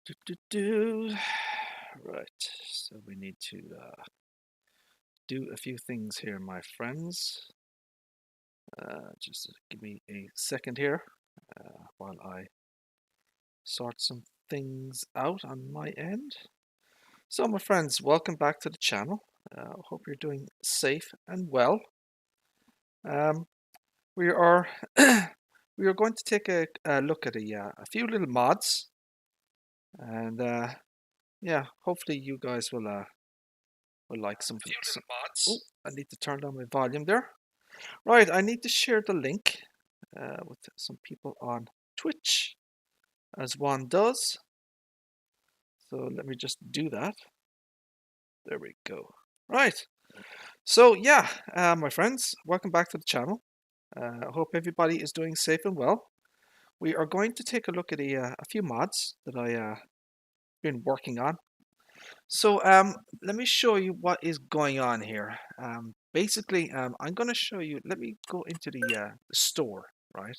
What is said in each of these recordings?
Do, do, do. Right, so we need to do a few things here, my friends. Just give me a second here while I sort some things out on my end. So, my friends, welcome back to the channel. Hope you're doing safe and well. We are we are going to take a look at a few little mods, and yeah, hopefully you guys will like some mods. Oh, I need to turn down my volume there. Right, I need to share the link with some people on Twitch, as one does. So let me just do that. There we go. Right. So yeah, my friends, welcome back to the channel. I hope everybody is doing safe and well. We are going to take a look at a few mods that I been working on. So let me show you what is going on here. Basically, I'm going to show you. Let me go into the store, right?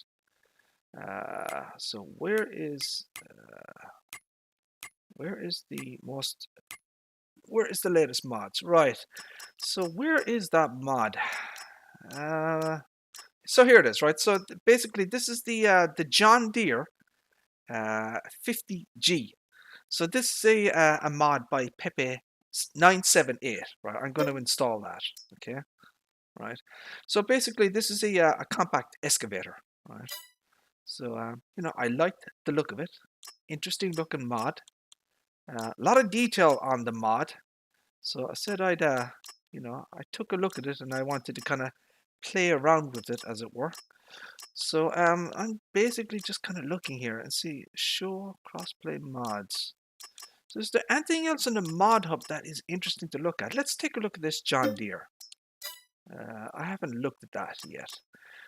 So where is the latest mods? Right. So where is that mod? So here it is, right? So basically, this is the John Deere 50G. So this is a mod by Pepe 978, right? I'm going to install that, okay? Right. So basically, this is a compact excavator, right? So you know, I liked the look of it. Interesting looking mod. A lot of detail on the mod. So I said you know, I took a look at it and I wanted to kind of play around with it, as it were. So I'm basically just kind of looking here and see show crossplay mods. So is there anything else in the mod hub that is interesting to look at? Let's take a look at this John Deere. I haven't looked at that yet.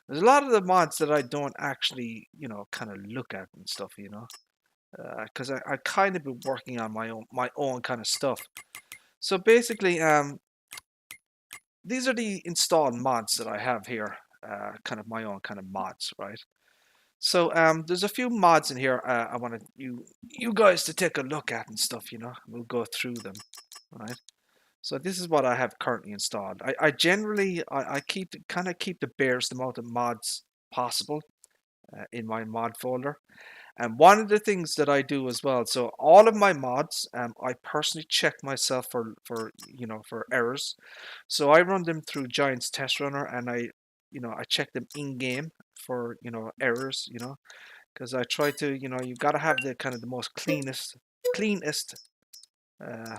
There's a lot of the mods that I don't actually, you know, kind of look at and stuff, you know, because I kind of been working on my own kind of stuff. So basically, these are the installed mods that I have here, kind of my own kind of mods, right? So there's a few mods in here I wanted you guys to take a look at and stuff, you know. We'll go through them, right? So this is what I have currently installed. I generally I keep the barest amount of mods possible in my mod folder. And one of the things that I do as well, so all of my mods, I personally check myself for you know, for errors. So I run them through Giant's Test Runner, and I check them in game for, you know, errors, you know, because I try to, you know, you've got to have the kind of the most cleanest uh,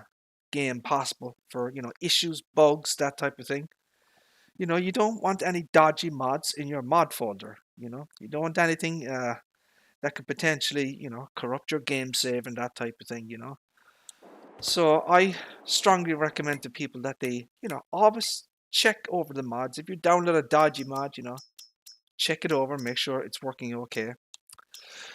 game possible for, you know, issues, bugs, that type of thing. You know, you don't want any dodgy mods in your mod folder. You know, you don't want anything that could potentially, you know, corrupt your game save and that type of thing. You know, so I strongly recommend to people that they, you know, always check over the mods. If you download a dodgy mod, you know, check it over, make sure it's working okay.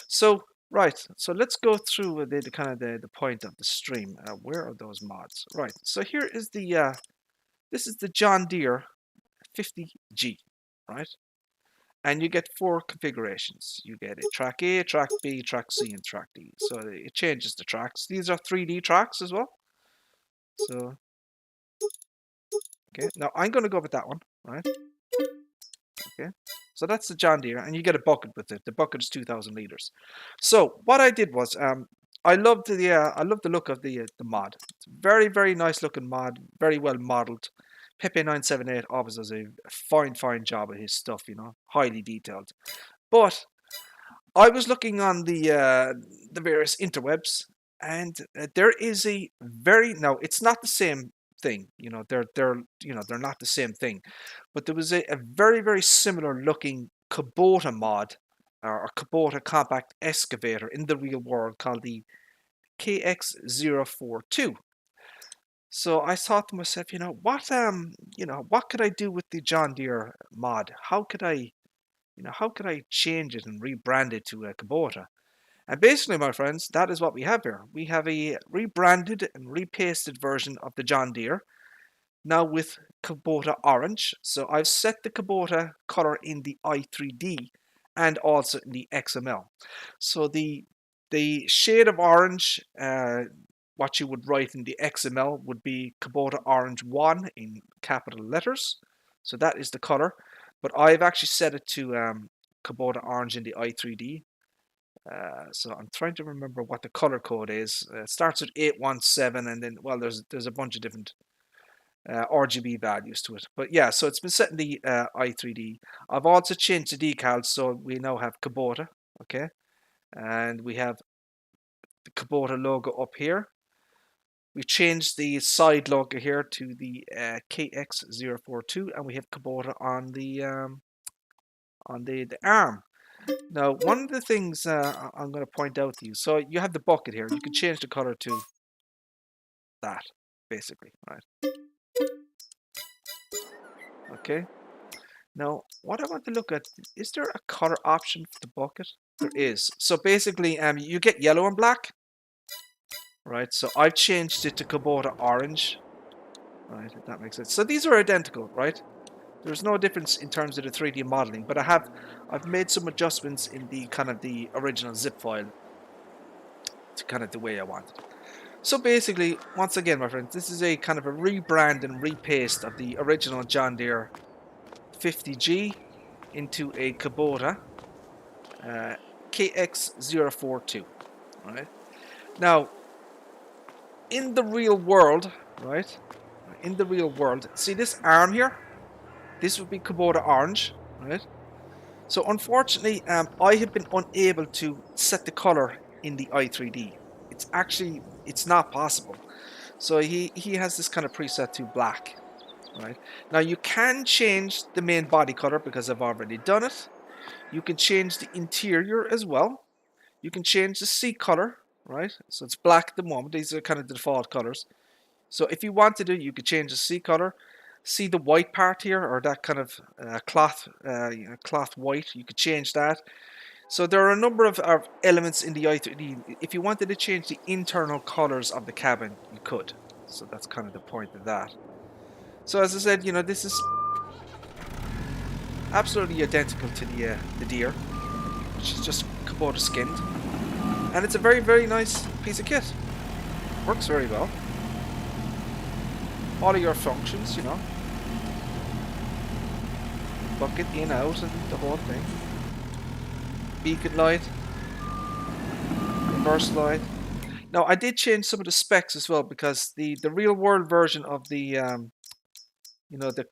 So right, so let's go through the kind of the point of the stream. Where are those mods? Right, so here is this is the John Deere 50G, right? And you get 4 configurations. You get a track A, track B, track C, and track D. So it changes the tracks. These are 3D tracks as well. So, okay, now I'm going to go with that one, right? Okay, so that's the John Deere, and you get a bucket with it. The bucket is 2,000 liters. So what I did was, I love the look of the mod. It's a very nice looking mod, very well modeled. Pepe 978 always does a fine job of his stuff, you know, highly detailed. But I was looking on the various interwebs, and there is a very now it's not the same thing, you know, they're not the same thing, but there was a very similar looking Kubota mod or Kubota compact excavator in the real world called the KX042. So I thought to myself, you know, what could I do with the John Deere mod? How could I change it and rebrand it to a Kubota? And basically, my friends, that is what we have here. We have a rebranded and repasted version of the John Deere, now with Kubota Orange. So I've set the Kubota color in the i3D and also in the XML. So the The shade of orange, what you would write in the XML would be Kubota Orange 1 in capital letters. So that is the color. But I've actually set it to Kubota Orange in the i3D. So I'm trying to remember what the color code is. It starts with 817, and then, well, there's a bunch of different RGB values to it. But yeah, so it's been set in the i3D. I've also changed the decals, so we now have Kubota, okay? And we have the Kubota logo up here. We changed the side logo here to the KX042, and we have Kubota on the arm. Now, one of the things I'm going to point out to you, so you have the bucket here. You can change the color to that, basically, right? Okay. Now, what I want to look at, is there a color option for the bucket? There is. So basically, you get yellow and black, right? So I've changed it to Kubota Orange, right? If that makes sense. So these are identical, right? There's no difference in terms of the 3D modeling, but I've made some adjustments in the kind of the original zip file to kind of the way I want it. So basically, once again, my friends, this is a kind of a rebrand and repaste of the original John Deere 50G into a Kubota KX042, right? Now, in the real world, right? In the real world, see this arm here? This would be Kubota Orange, right? So unfortunately, I have been unable to set the color in the i3D. It's not possible. So he has this kind of preset to black, right? Now you can change the main body color because I've already done it. You can change the interior as well. You can change the seat color, right? So it's black at the moment. These are kind of the default colors. So if you wanted to, you could change the seat color. See the white part here, or that kind of cloth white. You could change that. So there are a number of elements in the i3D. If you wanted to change the internal colors of the cabin, you could. So that's kind of the point of that. So as I said, you know, this is absolutely identical to the Deere, which is just Kubota skinned, and it's a very, very nice piece of kit. Works very well. All of your functions, you know, bucket in, out, and the whole thing. Beacon light, reverse light. Now I did change some of the specs as well, because the real world version of the you know, the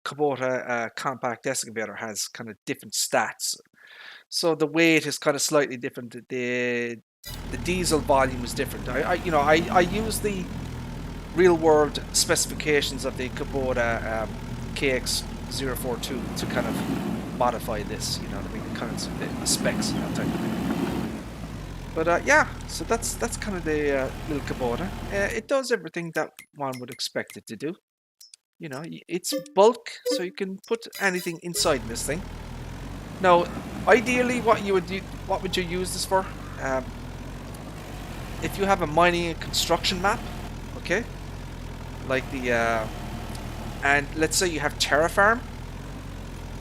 Kubota compact excavator has kind of different stats. So the weight is kind of slightly different. The diesel volume is different. I use the real world specifications of the Kubota KX042 to kind of modify this, you know what I mean, the kind of the specs and that type of thing. But yeah, so that's kind of the little Kubota. It does everything that one would expect it to do. You know, it's bulk, so you can put anything inside this thing. Now, ideally, what would you use this for? If you have a mining and construction map, okay, like the and let's say you have Terraform.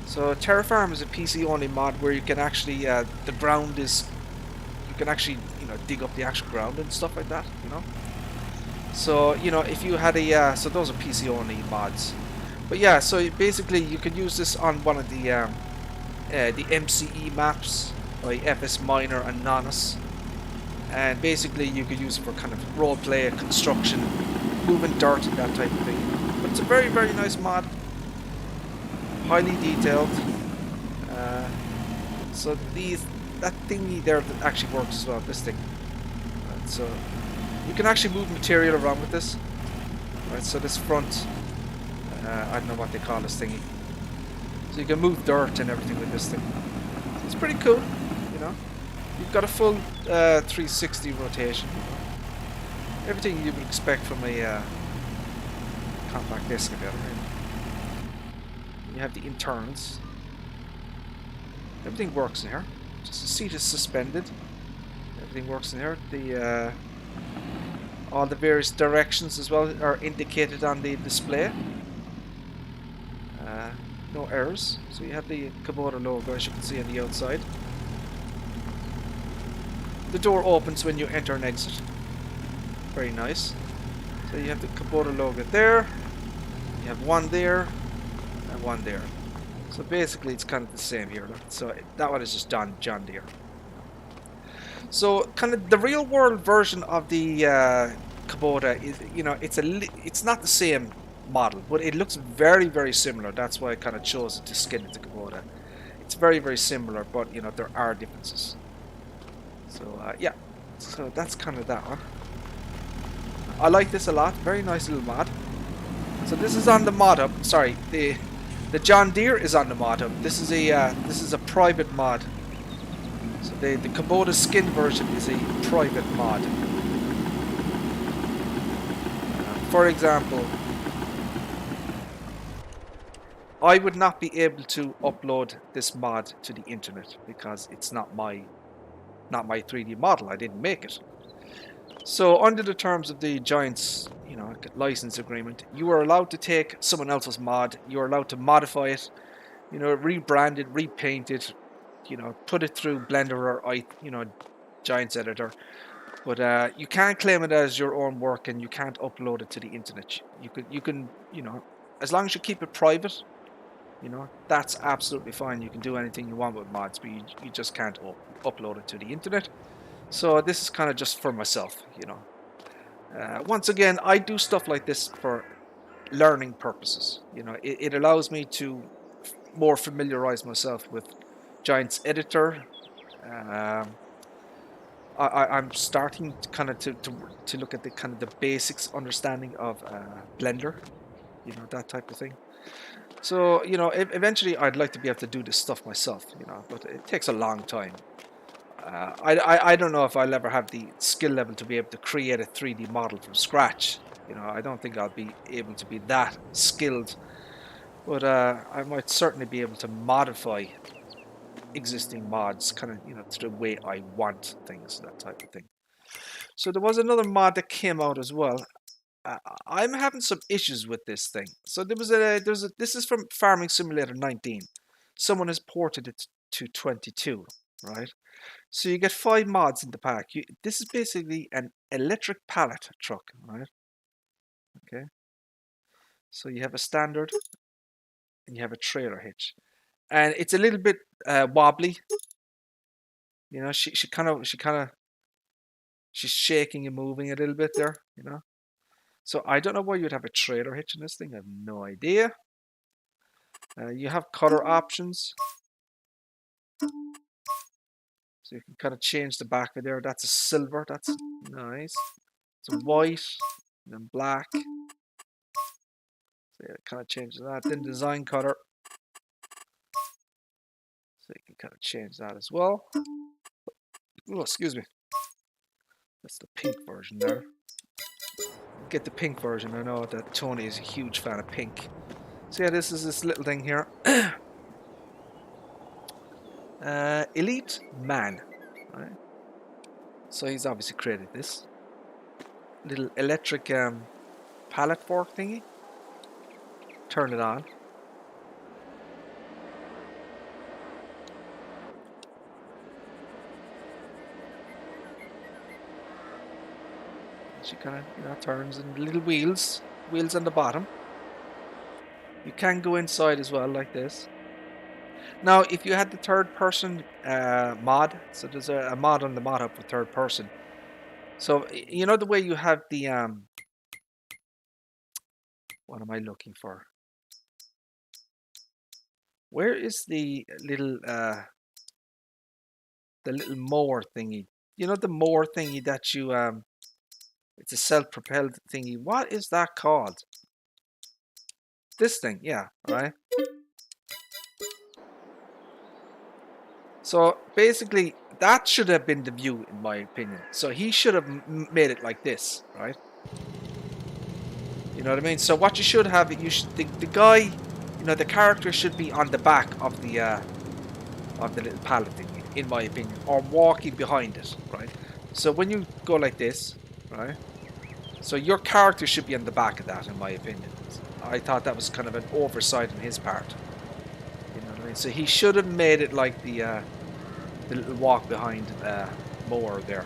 So Terraform is a PC only mod where you can actually you can actually, you know, dig up the actual ground and stuff like that, you know. So, you know, if you had a so those are PC only mods. But yeah, so basically you could use this on one of the MCE maps by FS Minor and Nonus, and basically you could use it for kind of roleplay, construction, moving dirt and that type of thing. But it's a very, very nice mod, highly detailed. So that thingy there that actually works as well. This thing, right, so you can actually move material around with this. Right, so this front, I don't know what they call this thingy. So you can move dirt and everything with this thing. It's pretty cool, you know. You've got a full 360 rotation. You know? Everything you would expect from a compact excavator. Right? You have the internals. Everything works in here. Just the seat is suspended. Everything works in here. The all the various directions as well are indicated on the display. No errors. So you have the Kubota logo, as you can see on the outside. The door opens when you enter and exit. Very nice. So you have the Kubota logo there. You have one there and one there. So basically it's kind of the same here. So that one is just John Deere. So kind of the real world version of the Kubota is, you know, it's not the same model, but it looks very similar. That's why I kind of chose to skin it to Kubota. It's very similar, but you know there are differences. So yeah, so that's kind of that one. I like this a lot. Very nice little mod. So this is on the mod hub. Sorry, the John Deere is on the mod hub. This is a private mod. So the Kubota skin version is a private mod. For example, I would not be able to upload this mod to the internet because it's not my 3D model. I didn't make it. So under the terms of the Giants, you know, license agreement, you are allowed to take someone else's mod. You are allowed to modify it, you know, rebrand it, repaint it, you know, put it through Blender or Giants editor. But you can't claim it as your own work, and you can't upload it to the internet. You can, you know, as long as you keep it private, you know, that's absolutely fine. You can do anything you want with mods, but you just can't upload it to the internet. So this is kind of just for myself, you know. Once again, I do stuff like this for learning purposes. You know, it allows me to more familiarize myself with Giants editor. I'm starting to kind of to look at the kind of the basics understanding of Blender, you know, that type of thing. So, you know, eventually I'd like to be able to do this stuff myself, you know, but it takes a long time. I don't know if I'll ever have the skill level to be able to create a 3D model from scratch. You know, I don't think I'll be able to be that skilled, but I might certainly be able to modify existing mods, kind of, you know, to the way I want things, that type of thing. So there was another mod that came out as well. I'm having some issues with this thing. So this is from Farming Simulator 19. Someone has ported it to 22, right? So you get 5 mods in the pack. This is basically an electric pallet truck, right? Okay. So you have a standard, and you have a trailer hitch, and it's a little bit wobbly. You know, she's shaking and moving a little bit there. You know. So I don't know why you'd have a trailer hitch in this thing. I have no idea. You have color options. So you can kind of change the back of there. That's a silver. That's nice. It's a white and then black. So yeah, it kind of changes that. Then design color. So you can kind of change that as well. Oh, excuse me. That's the pink version there. Get the pink version. I know that Tony is a huge fan of pink. So yeah, this is this little thing here. Elite Man, right? So he's obviously created this little electric pallet fork thingy. Turn it on. She kind of, you know, turns, and little wheels on the bottom. You can go inside as well like this. Now, if you had the third person mod, so there's a mod on the mod hub for third person. So, you know the way you have the, what am I looking for? Where is the little mower thingy? You know the mower thingy that you, it's a self-propelled thingy. What is that called? This thing, yeah, right? So basically, that should have been the view, in my opinion. So he should have made it like this, right? You know what I mean? So what you should have, the guy, you know, the character should be on the back of the little pallet thing, in my opinion, or walking behind it, right? So when you go like this, right? So your character should be on the back of that, in my opinion. I thought that was kind of an oversight on his part. You know what I mean? So he should have made it like the little walk behind mower there.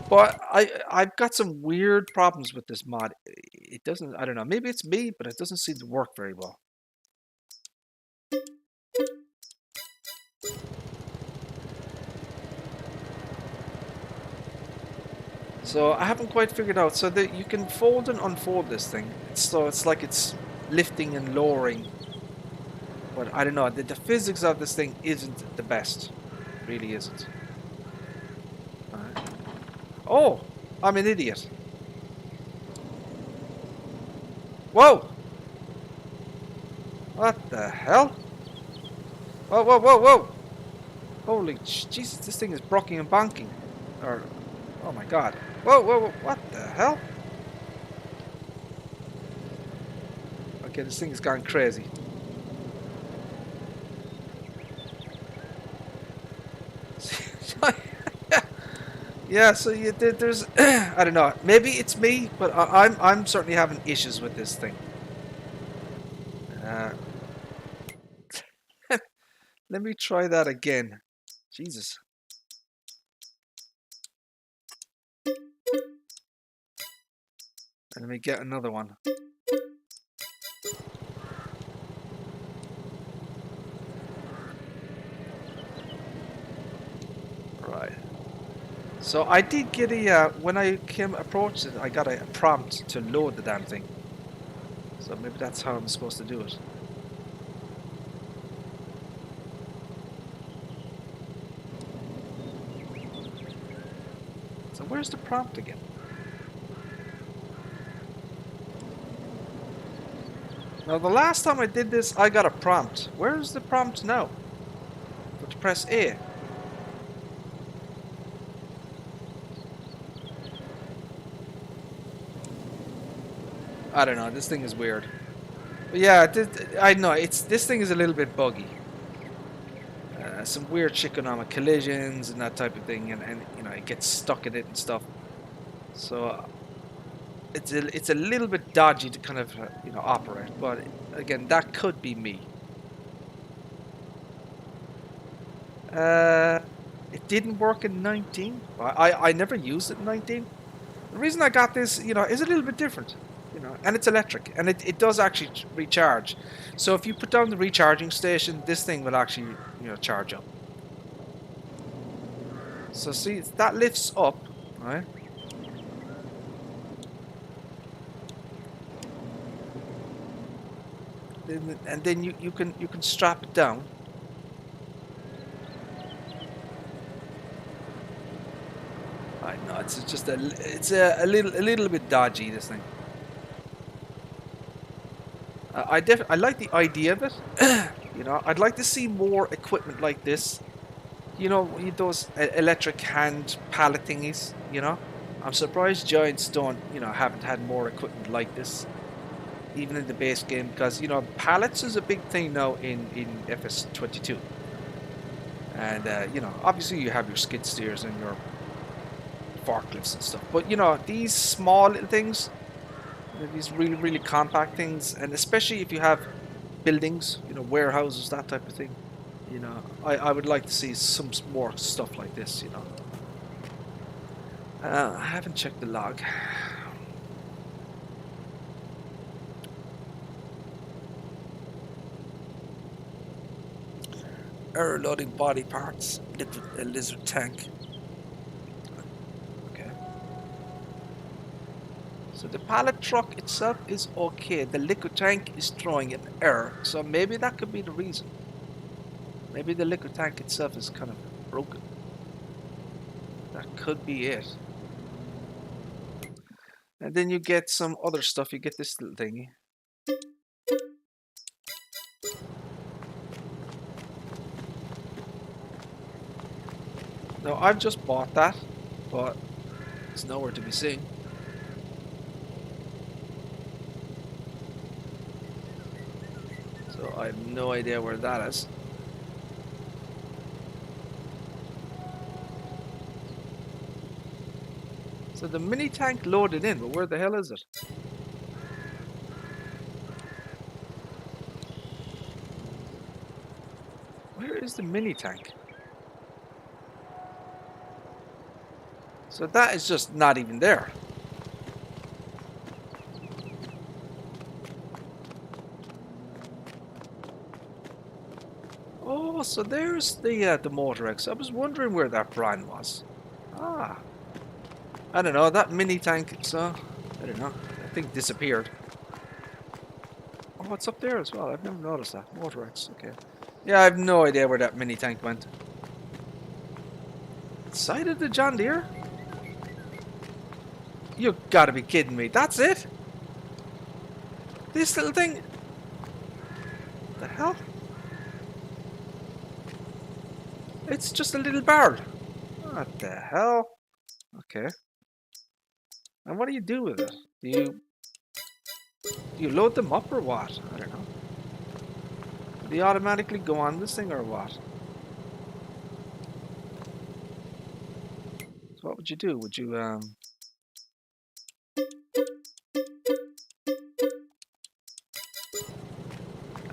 But I've got some weird problems with this mod. It doesn't, I don't know, maybe it's me, but it doesn't seem to work very well. So I haven't quite figured out. So that you can fold and unfold this thing. So it's like it's lifting and lowering. But I don't know. The physics of this thing isn't the best. It really isn't. Alright. Oh! I'm an idiot. Whoa! What the hell? Whoa, whoa, whoa, whoa! Holy Jesus, this thing is brocking and bonking. Or, oh my god. Whoa, whoa, whoa, what the hell? Okay, this thing has gone crazy. Yeah, so there's, I don't know, maybe it's me, but I'm certainly having issues with this thing. Let me try that again. Jesus. And let me get another one. Right. So I did get a, when I approached it, I got a prompt to load the damn thing. So maybe that's how I'm supposed to do it. So where's the prompt again? Now the last time I did this, I got a prompt. Where's the prompt now? But to press A. I don't know, this thing is weird. But yeah, I know, this thing is a little bit buggy. Some weird shit going on with collisions and that type of thing, and you know, it gets stuck in it and stuff. So it's a little bit dodgy to kind of you know, operate. But again, that could be me. It didn't work in 19. I never used it in 19. The reason I got this, you know, is a little bit different. You know, and it's electric, and it does actually recharge. So if you put down the recharging station, this thing will actually, you know, charge up. So see, that lifts up, right? And then you can strap it down. I know it's just a little bit dodgy, this thing. I like the idea of it. You know, I'd like to see more equipment like this. You know, those electric hand pallet thingies. You know, I'm surprised Giants haven't had more equipment like this, even in the base game, because you know, pallets is a big thing now in FS22. And you know, obviously you have your skid steers and your forklifts and stuff, but you know, these small little things. These really compact things, and especially if you have buildings, you know, warehouses, that type of thing, you know, I would like to see some more stuff like this, you know. I haven't checked the log. Error loading body parts, lizard tank. So the pallet truck itself is okay. The liquid tank is throwing an error. So maybe that could be the reason. Maybe the liquid tank itself is kind of broken. That could be it. And then you get some other stuff. You get this little thingy. Now I've just bought that, but it's nowhere to be seen. I have no idea where that is. So the mini tank loaded in, but where the hell is it? Where is the mini tank? So that is just not even there. Oh, so there's the Motor X. I was wondering where that brand was. Ah, I don't know, that mini tank. So I don't know. I think disappeared. Oh, it's up there as well. I've never noticed that. Motor X. Okay. Yeah, I have no idea where that mini tank went. Side of the John Deere? You gotta be kidding me. That's it? This little thing? What the hell? It's just a little barrel. What the hell? Okay. And what do you do with it? Do you load them up or what? I don't know. Do they automatically go on this thing or what? So what would you do? Would you I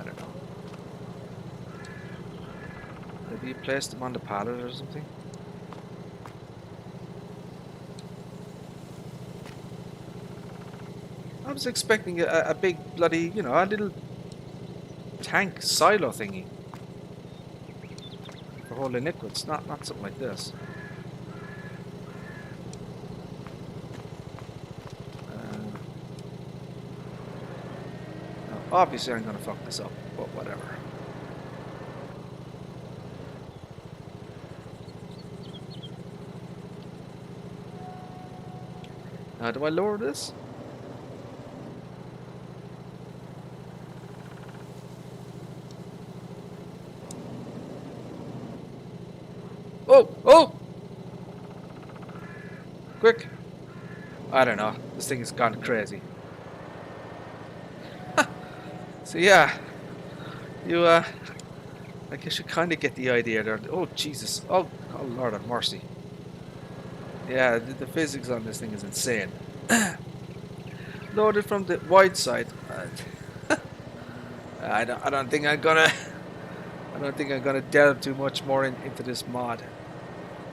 don't know. Maybe you place them on the pallet or something? I was expecting a big bloody, you know, a little tank silo thingy for holding liquids, not something like this. Now, obviously I'm gonna fuck this up, but whatever. Now do I lower this? Oh! Oh! Quick! I don't know. This thing has gone crazy. So yeah, you I guess you kind of get the idea there. Oh Jesus! Oh Lord have mercy! Yeah, the physics on this thing is insane. Loaded from the wide side. I don't think I'm gonna. I don't think I'm gonna delve too much more into this mod.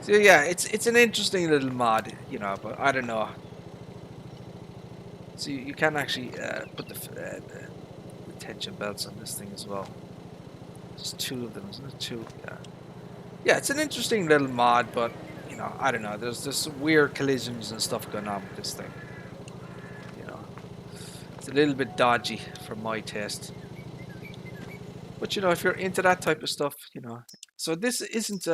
So yeah, it's an interesting little mod, you know, but I don't know. So you can actually put the tension belts on this thing as well. There's two of them, isn't it? Two, yeah. Yeah, it's an interesting little mod, but you know, I don't know. There's some weird collisions and stuff going on with this thing. You know, it's a little bit dodgy for my taste. But you know, if you're into that type of stuff, you know. So this isn't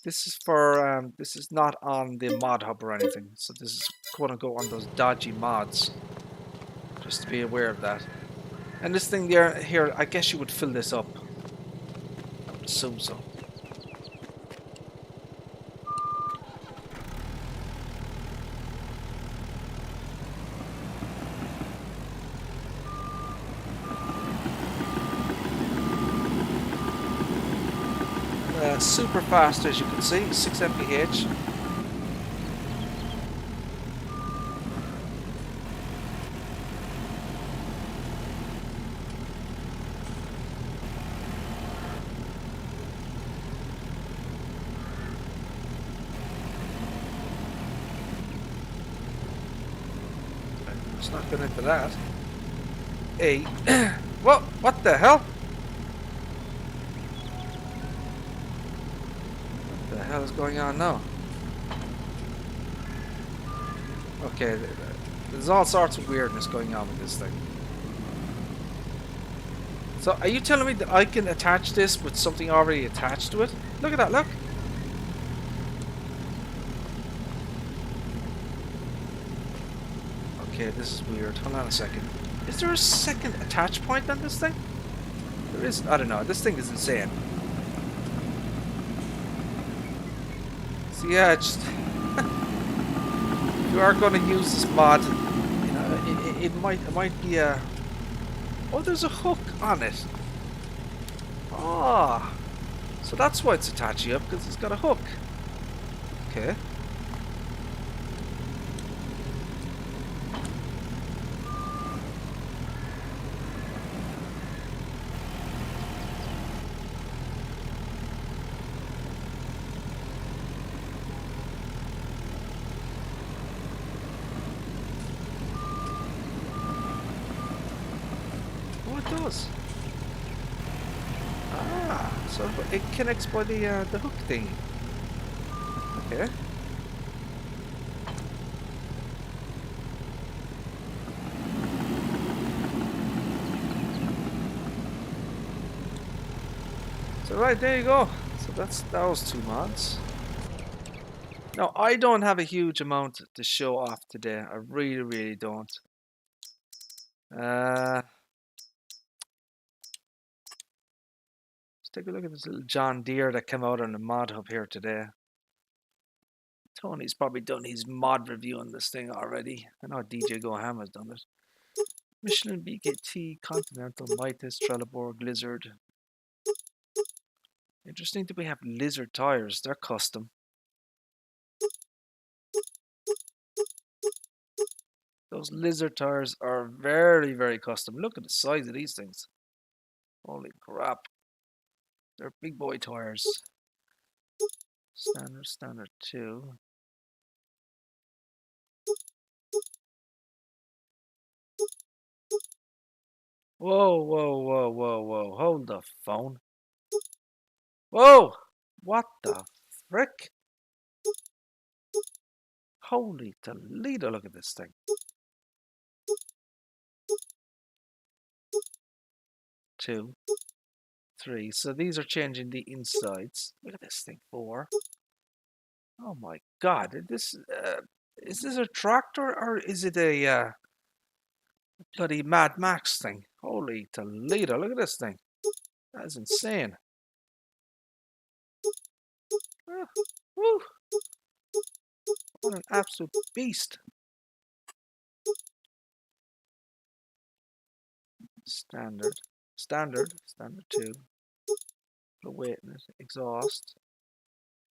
this is for this is not on the mod hub or anything. So this is quote unquote on those dodgy mods. Just to be aware of that. And this thing here, I guess you would fill this up. I would assume so. Super fast, as you can see, 6 mph. Let's not get into that. Hey, what the hell? What the hell is going on now? Okay, there's all sorts of weirdness going on with this thing. So, are you telling me that I can attach this with something already attached to it? Look at that, look! Okay, this is weird. Hold on a second. Is there a second attach point on this thing? There is. I don't know. This thing is insane. So yeah, just if you are going to use this mod, you know, it might be a. Oh, there's a hook on it. Ah, so that's why it's attaching up, because it's got a hook. Okay. does. Ah, so it connects by the hook thing. Okay. So right, there you go. So that's those two mods. Now I don't have a huge amount to show off today. I really, really don't. Let's take a look at this little John Deere that came out on the mod hub here today. Tony's probably done his mod review on this thing already. I know DJ Go Ham has done it. Michelin, BKT, Continental, Mitas, Trelleborg, Lizard. Interesting that we have Lizard tires. They're custom. Those Lizard tires are very, very custom. Look at the size of these things. Holy crap. They're big boy tires. Standard 2. Whoa, whoa, whoa, whoa, whoa. Hold the phone. Whoa! What the frick? Holy Toledo, look at this thing. 2, 3. So these are changing the insides. Look at this thing. 4. Oh my god. Is this a tractor or is it a bloody Mad Max thing? Holy Toledo, look at this thing. That is insane. Woo. What an absolute beast. Standard 2. Put a weight in it. Exhaust.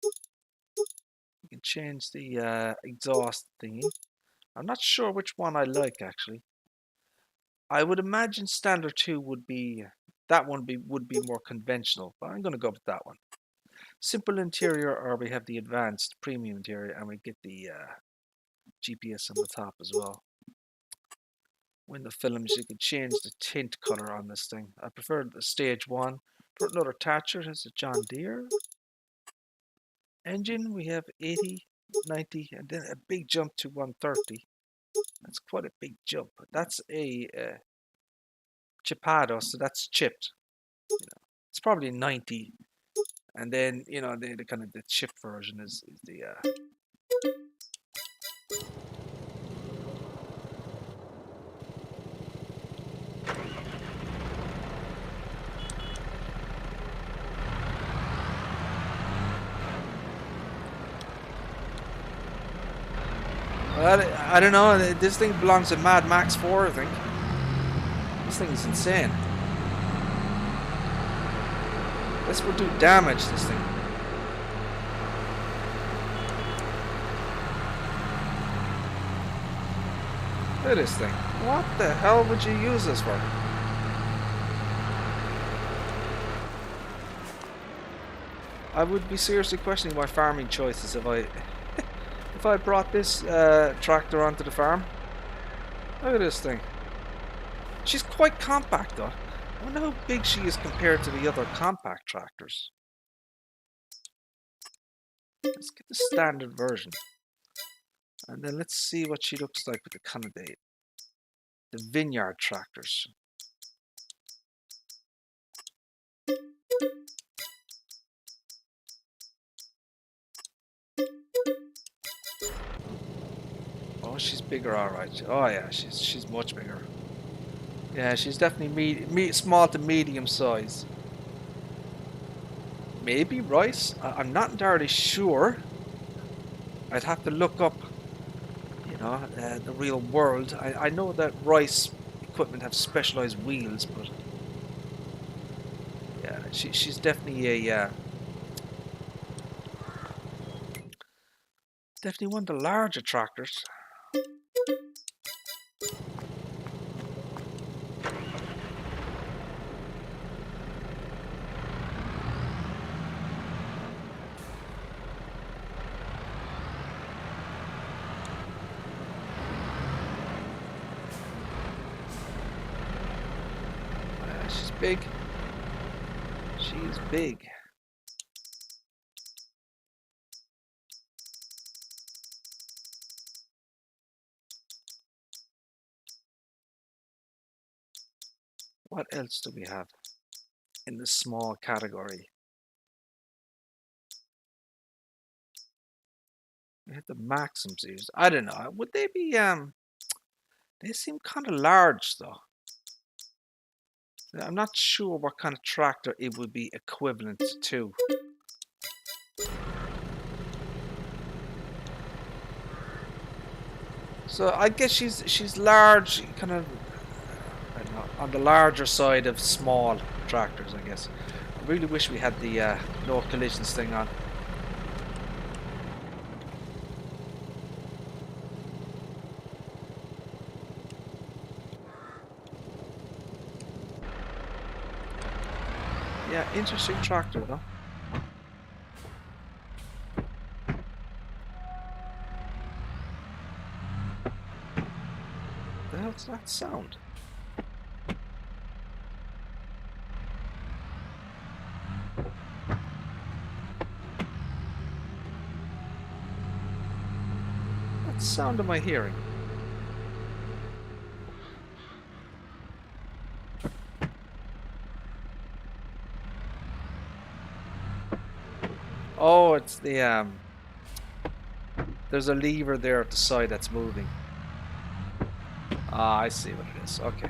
You can change the exhaust thingy. I'm not sure which one I like actually. I would imagine standard 2 would be would be more conventional, but I'm going to go with that one. Simple interior, or we have the advanced premium interior, and we get the GPS on the top as well. Window films, you can change the tint color on this thing. I prefer the stage 1. Put another attachment. Has a John Deere. Engine, we have 80, 90, and then a big jump to 130. That's quite a big jump. That's a chipado, so that's chipped. You know, it's probably 90, and then you know the kind of the chip version is the. I don't know. This thing belongs to Mad Max 4, I think. This thing is insane. This will do damage, this thing. Look at this thing. What the hell would you use this for? I would be seriously questioning my farming choices if I brought this tractor onto the farm. Look at this thing. She's quite compact though. I wonder how big she is compared to the other compact tractors. Let's get the standard version. And then let's see what she looks like with the kind of the vineyard tractors. Oh, she's bigger, alright. Oh yeah, she's much bigger. Yeah, she's definitely small to medium size. Maybe rice? I'm not entirely sure. I'd have to look up, you know, the real world. I know that rice equipment have specialized wheels, but yeah, she's definitely a definitely one of the larger tractors. big. She's big. What else do we have in the small category? We have the Maxim series. I don't know. Would they be they seem kind of large though. I'm not sure what kind of tractor it would be equivalent to. So I guess she's large, kind of, I don't know, on the larger side of small tractors, I guess. I really wish we had the no collisions thing on. Yeah, interesting tractor though. The hell's that sound? What sound am I hearing? Oh, it's the there's a lever there at the side that's moving. Ah, I see what it is. Okay.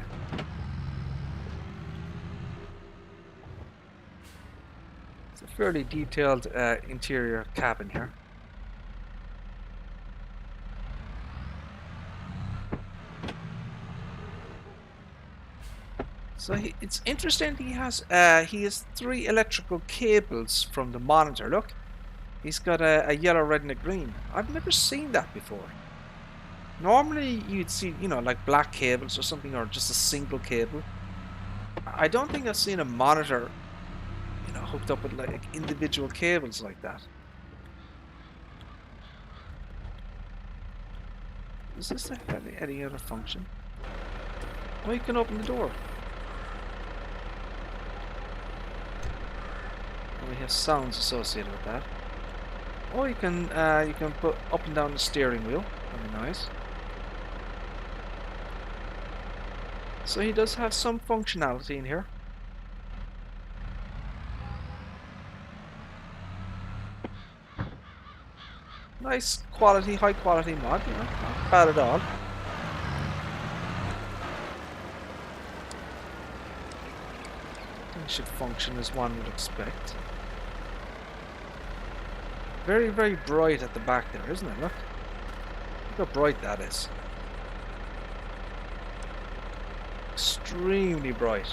It's a fairly detailed interior cabin here. So it's interesting. He has 3 electrical cables from the monitor. Look, he's got a yellow, red, and a green. I've never seen that before. Normally, you'd see, you know, like black cables or something, or just a single cable. I don't think I've seen a monitor, you know, hooked up with like individual cables like that. Is this any other function? Oh, you can open the door. We have sounds associated with that. Oh, you can put up and down the steering wheel. Very nice. So he does have some functionality in here. Nice quality, high quality mod, you know, not bad at all. It should function as one would expect. Very, very bright at the back there, isn't it? Look how bright that is. Extremely bright.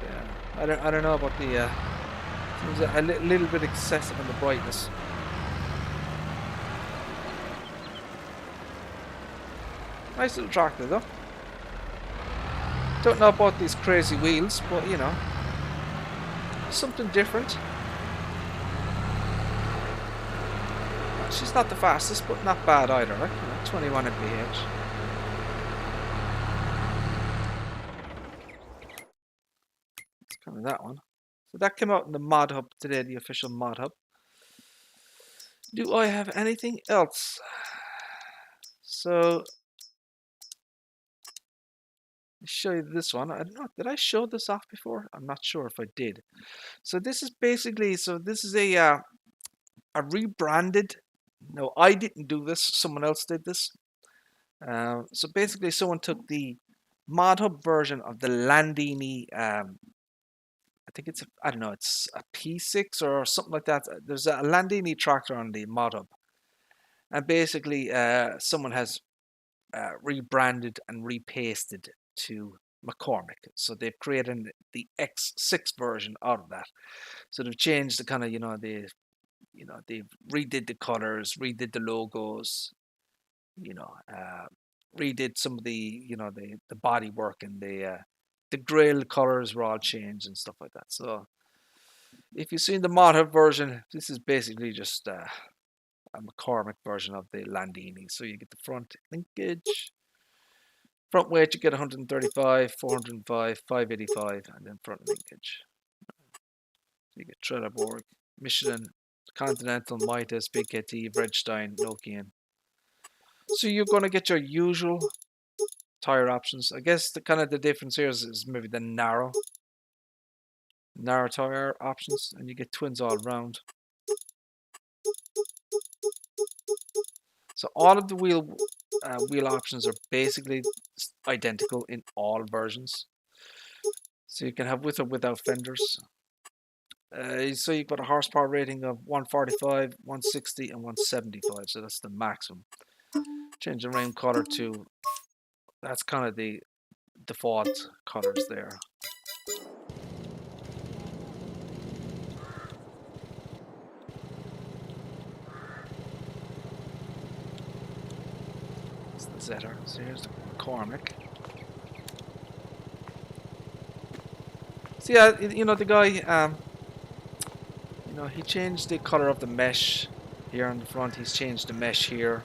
Yeah, I don't know about the. Seems a little bit excessive in the brightness. Nice little tractor though. Don't know about these crazy wheels, but you know, something different. She's not the fastest, but not bad either. Right? You know, 21 mph. It's kind of that one. So that came out in the mod hub today, the official mod hub. Do I have anything else? So show you this one. I don't know. Did I show this off before? I'm not sure if I did. So this is basically. So this is a rebranded. No, I didn't do this. Someone else did this. So basically, someone took the mod hub version of the Landini. I think it's I don't know. It's a P6 or something like that. There's a Landini tractor on the mod hub, and basically, someone has rebranded and repasted to McCormick. So they've created the X6 version out of that. So they've changed the kind of they've redid the colors, redid the logos, redid some of the the body work, and the grill colors were all changed and stuff like that. So if you've seen the mod hub version, this is basically just a McCormick version of the Landini. So you get the front linkage. Front weight you get 135, 405, 585, and then front linkage. So you get Trelleborg, Michelin, Continental, Mitas, BKT, Vredstein, Nokian. So you're going to get your usual tire options. I guess the kind of the difference here is maybe the narrow tire options, and you get twins all round. So all of the wheel options are basically identical in all versions. So you can have with or without fenders. So you've got a horsepower rating of 145, 160, and 175. So that's the maximum. Change the rain color to, that's kind of the default colors there. It's the Zetter. So here's the McCormick. So yeah, you know, the guy, you know, he changed the color of the mesh here on the front. He's changed the mesh here.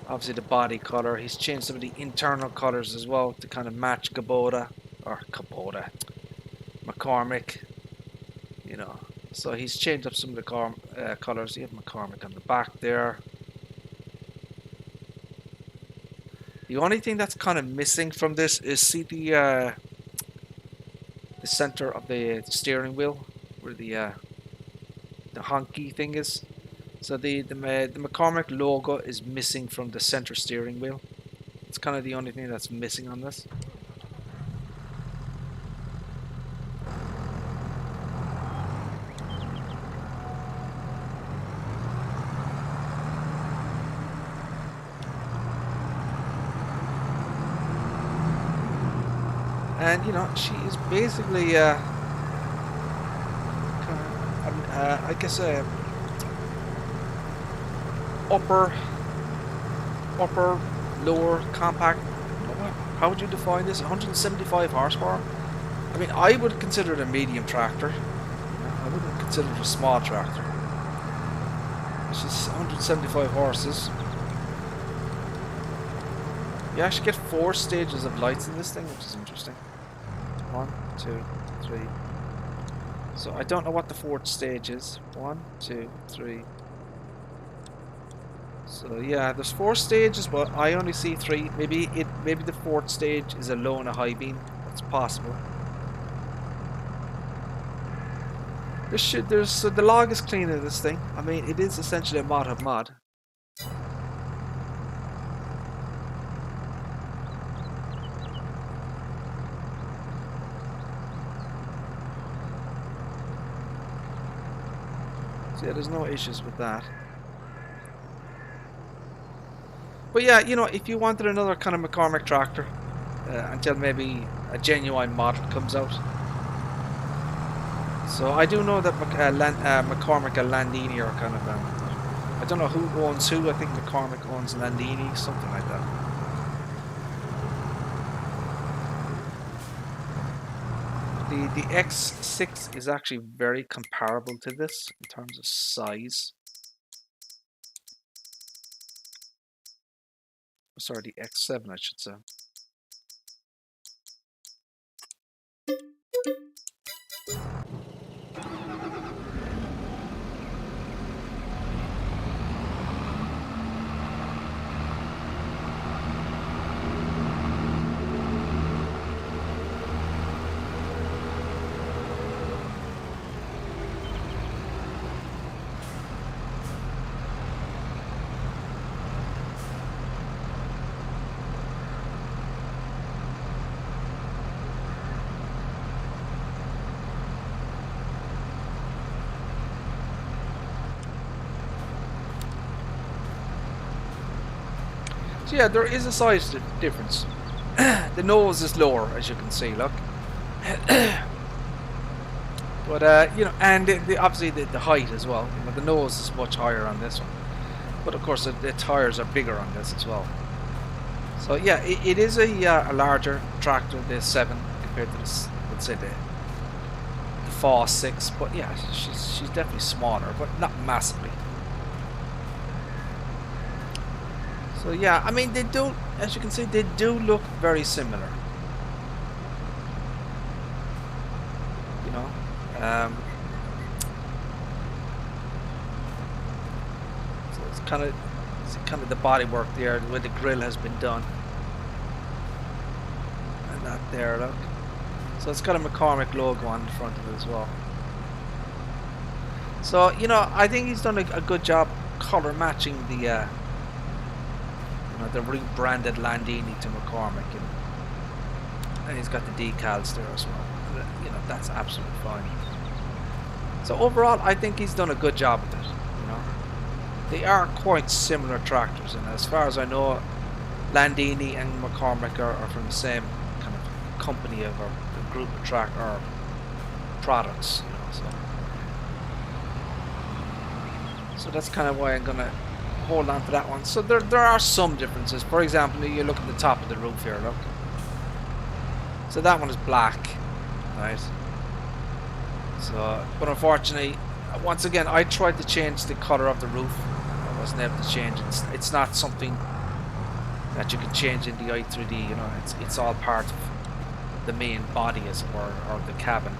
Obviously the body color. He's changed some of the internal colors as well to kind of match McCormick. You know, so he's changed up some of the colors. You have McCormick on the back there. The only thing that's kind of missing from this is, see the center of the steering wheel where the honky thing is. So the McCormick logo is missing from the center steering wheel. It's kind of the only thing that's missing on this. And you know, she is basically I guess upper, lower, compact. How would you define this? 175 horsepower. I mean, I would consider it a medium tractor. I wouldn't consider it a small tractor. It's just 175 horses. You actually get 4 stages of lights in this thing, which is interesting. 1, 2, 3. So I don't know what the 4th stage is. 1, 2, 3. So yeah, there's 4 stages, but I only see 3. Maybe the 4th stage is a low and a high beam. That's possible. So the log is clean in this thing. I mean, it is essentially a mod of mod. So yeah, there's no issues with that. But yeah, you know, if you wanted another kind of McCormick tractor, until maybe a genuine model comes out. So I do know that McCormick and Landini are kind of, I don't know who owns who. I think McCormick owns Landini, something like that. The X6 is actually very comparable to this in terms of size. Sorry, the X7 I should say. So yeah, there is a size difference. The nose is lower, as you can see, look. But you know, and obviously the height as well. You know, the nose is much higher on this one, but of course the tires are bigger on this as well. So yeah, it is a larger tractor, the 7, compared to this, let's say the FA 6. But yeah, she's definitely smaller, but not massively. So yeah, I mean, they do, as you can see, they do look very similar. You know, so it's kind of the body work there where the grill has been done, and that there, look. So it's got a McCormick logo on the front of it as well. So you know, I think he's done a good job color matching the the rebranded Landini to McCormick, and he's got the decals there as well. You know, that's absolutely fine. So overall, I think he's done a good job with it. You know, they are quite similar tractors, and as far as I know, Landini and McCormick are from the same kind of company of or group of tractor products. You know, so that's kind of why I'm gonna hold on to that one. So there are some differences. For example, you look at the top of the roof here, look. So that one is black, right? So, but unfortunately, once again, I tried to change the color of the roof. I wasn't able to change it. It's not something that you can change in the i3D. You know, it's all part of the main body, as it were, or the cabin.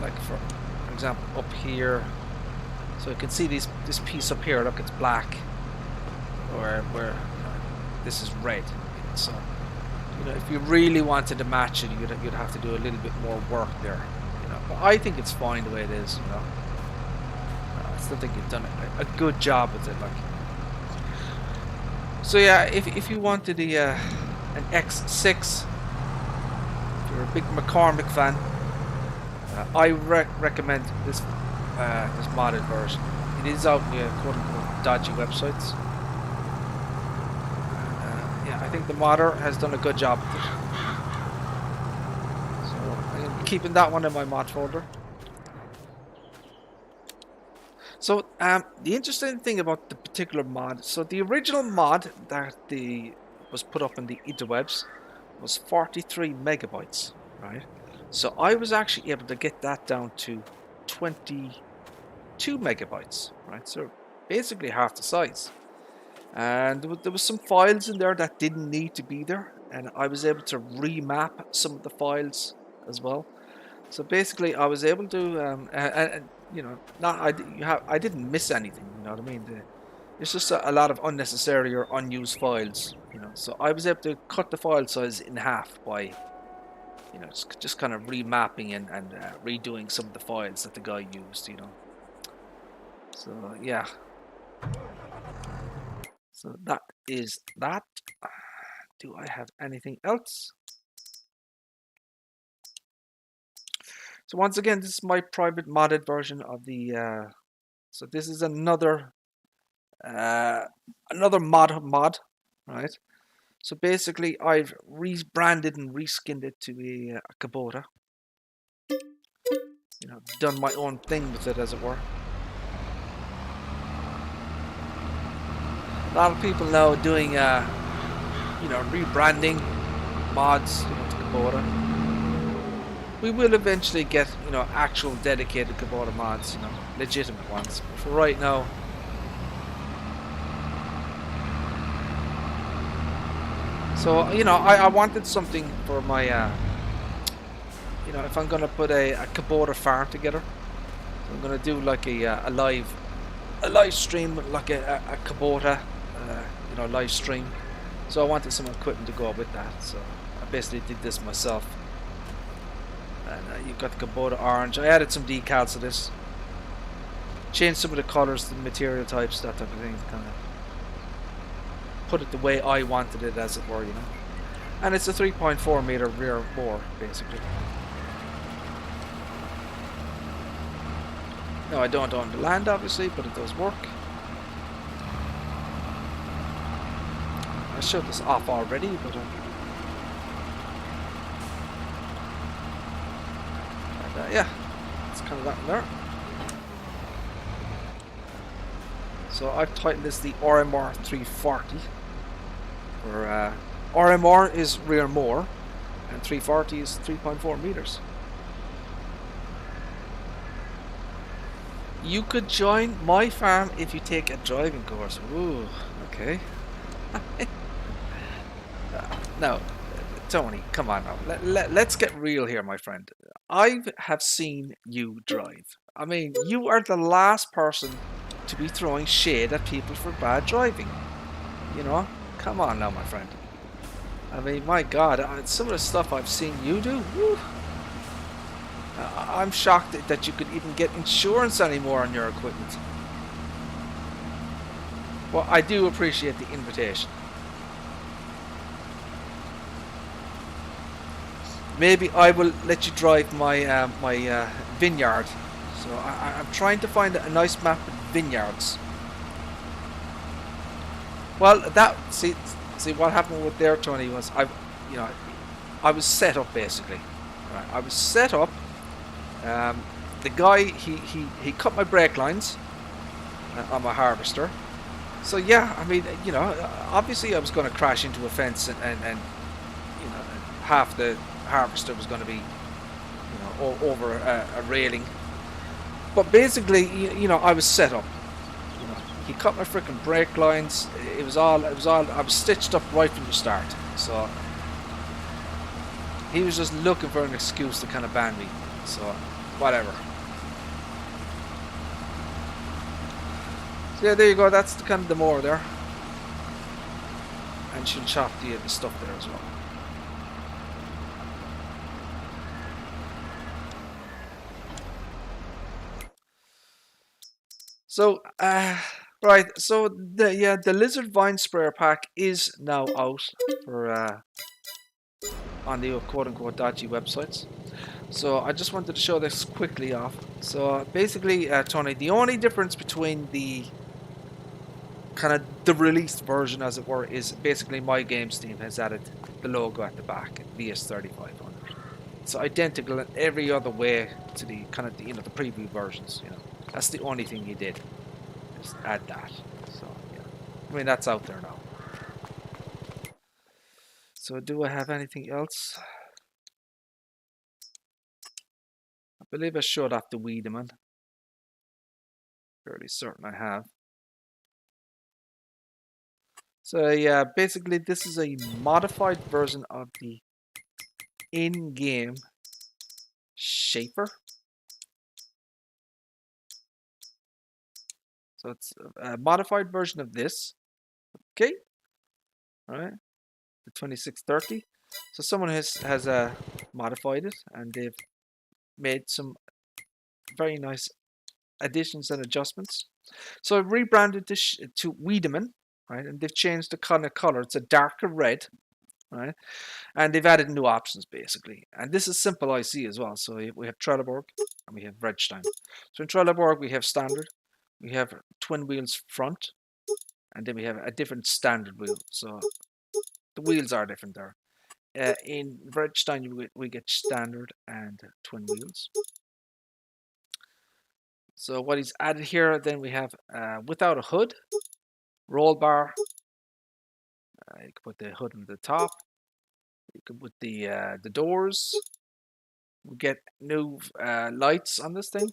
Like for example, up here. So you can see this piece up here, look, it's black, where this is red. So you know, if you really wanted to match it, you'd have to do a little bit more work there. You know, but I think it's fine the way it is. You know, I still think you've done a good job with it. Like, so yeah, if you wanted an X6, if you're a big McCormick fan, I recommend this. This modded version. It is out in the quote-unquote dodgy websites. Yeah, I think the modder has done a good job with it. So I'm keeping that one in my mod folder. So the interesting thing about the particular mod, so the original mod that was put up in the interwebs was 43 megabytes, right? So I was actually able to get that down to 22 megabytes, right? So basically half the size. And there was some files in there that didn't need to be there, and I was able to remap some of the files as well. So basically, I was able to, and you know, I didn't miss anything. You know what I mean? It's just a lot of unnecessary or unused files. You know, so I was able to cut the file size in half by, you know, just kind of remapping and redoing some of the files that the guy used, you know. So yeah. So that is that. Do I have anything else? So once again, this is my private modded version of the. So this is another mod, right? So basically, I've rebranded and reskinned it to a Kubota. You know, done my own thing with it, as it were. A lot of people now doing, you know, rebranding mods, you know, to Kubota. We will eventually get, you know, actual dedicated Kubota mods, you know, legitimate ones. But for right now, so, you know, I wanted something for my, you know, if I'm going to put a Kubota farm together, I'm going to do like a live stream, like a Kubota, you know, live stream. So I wanted some equipment to go with that. So I basically did this myself. And you've got the Kubota orange. I added some decals to this. Changed some of the colors, the material types, that type of thing. Kind of put it the way I wanted it, as it were, you know. And it's a 3.4 meter rear mower, basically. No, I don't own the land, obviously, but it does work. I showed this off already, but yeah, it's kind of that in there. So I've titled this the RMR 340. Where RMR is rear mower, and 340 is 3.4 meters. You could join my farm if you take a driving course. Ooh, Okay. No, Tony, come on now. Let's get real here, my friend. I have seen you drive. I mean, you are the last person to be throwing shade at people for bad driving. You know? Come on now, my friend. I mean, my God, some of the stuff I've seen you do, whew, I'm shocked that you could even get insurance anymore on your equipment. Well, I do appreciate the invitation. Maybe I will let you drive my vineyard. So I'm trying to find a nice map of vineyards. Well, that see what happened with there, Tony, was I was set up basically. Right, I was set up. The guy he cut my brake lines on my harvester. So yeah, I mean, you know, obviously I was going to crash into a fence and you know, half the harvester was going to be, you know, over a railing. But basically, you know, I was set up. You know, he cut my freaking brake lines. It was all. I was stitched up right from the start. So he was just looking for an excuse to kind of ban me. So whatever. So yeah, there you go. That's kind of the mower there. And she'll chop the stuff there as well. So, right, so the Lizard Vine Sprayer Pack is now out for on the quote-unquote dodgy websites. So I just wanted to show this quickly off. So basically, Tony, the only difference between the kind of the released version, as it were, is basically my games team has added the logo at the back, VS3500. It's identical in every other way to the kind of the preview versions. You know, that's the only thing he did. Just add that. So yeah, I mean that's out there now. So do I have anything else? I believe I showed off the Wiedemann. Fairly certain I have. So yeah, basically this is a modified version of the in-game shaper. So it's a modified version of this. Okay. All right. The 2630. So someone has modified it, and they've made some very nice additions and adjustments. So I've rebranded this to Wiedemann, right? And they've changed the kind of color. It's a darker red, right? And they've added new options basically. And this is simple IC as well. So we have Trelleborg and we have Redstein. So in Trelleborg we have standard, we have twin wheels front, and then we have a different standard wheel. So the wheels are different there. In Redstein we get standard and twin wheels. So what he's added here, then we have without a hood, roll bar. You can put the hood on the top. You can put the doors. We get new lights on this thing.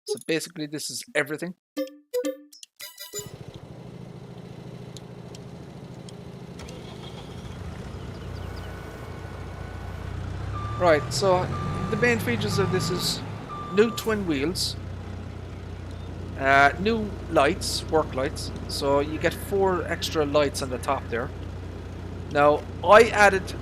So basically this is everything. Right, so the main features of this is new twin wheels, new lights, work lights. So you get 4 extra lights on the top there. Now I added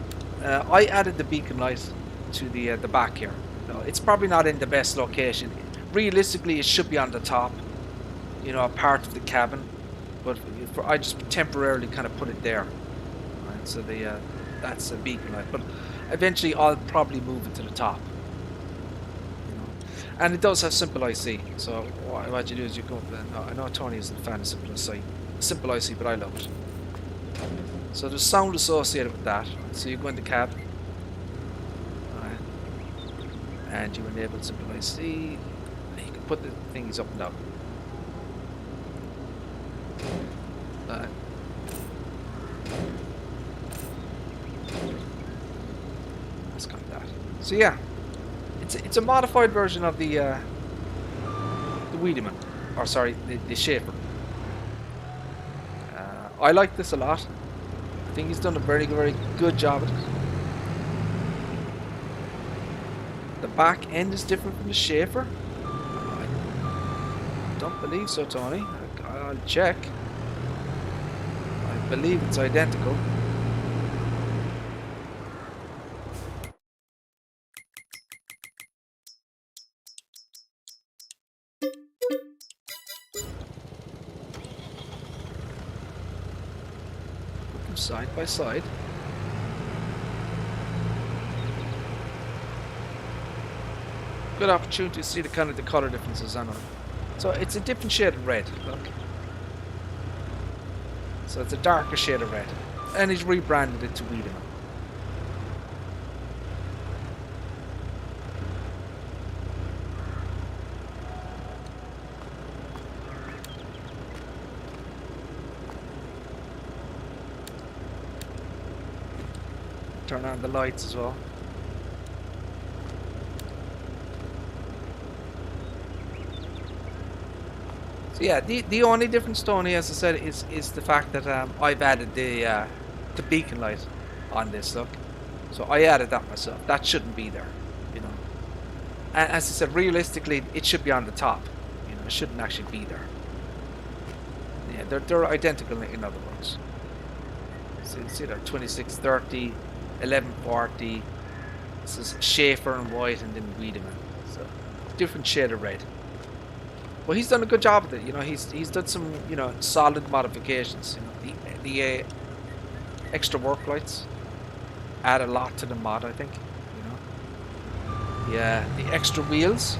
the beacon light to the back here. Now, it's probably not in the best location. Realistically, it should be on the top, you know, a part of the cabin. But I just temporarily kind of put it there. Right, so that's a beacon light. But eventually, I'll probably move it to the top. You know, and it does have simple IC. So what you do is you go. I know Tony isn't a fan of simple IC, but I love it. So there's sound associated with that. So you go into cab, right, and you enable simple IC. And you can put the things up and down. That's kind of that. So yeah, it's a modified version of the Wiedemann, or sorry, the shaper. I like this a lot. I think he's done a very, very good job at it. The back end is different from the Schaefer. I don't believe so, Tony. I'll check. I believe it's identical. Put them side by side. Good opportunity to see the kind of the color differences on it. So it's a different shade of red. Look. So it's a darker shade of red, and he's rebranded it to Wiedemann. Turn on the lights as well. So yeah, the only difference, Tony, as I said, is the fact that I've added the beacon light on this. Look, so I added that myself. That shouldn't be there, you know. And as I said, realistically, it should be on the top. You know, it shouldn't actually be there. Yeah, they're identical in other words. So you see that 2630, 1140. This is Schaefer in white, and then Wiedemann. So different shade of red. Well, he's done a good job with it. You know, he's done some, you know, solid modifications. You know, the extra work lights add a lot to the mod, I think. You know, yeah, the extra wheels.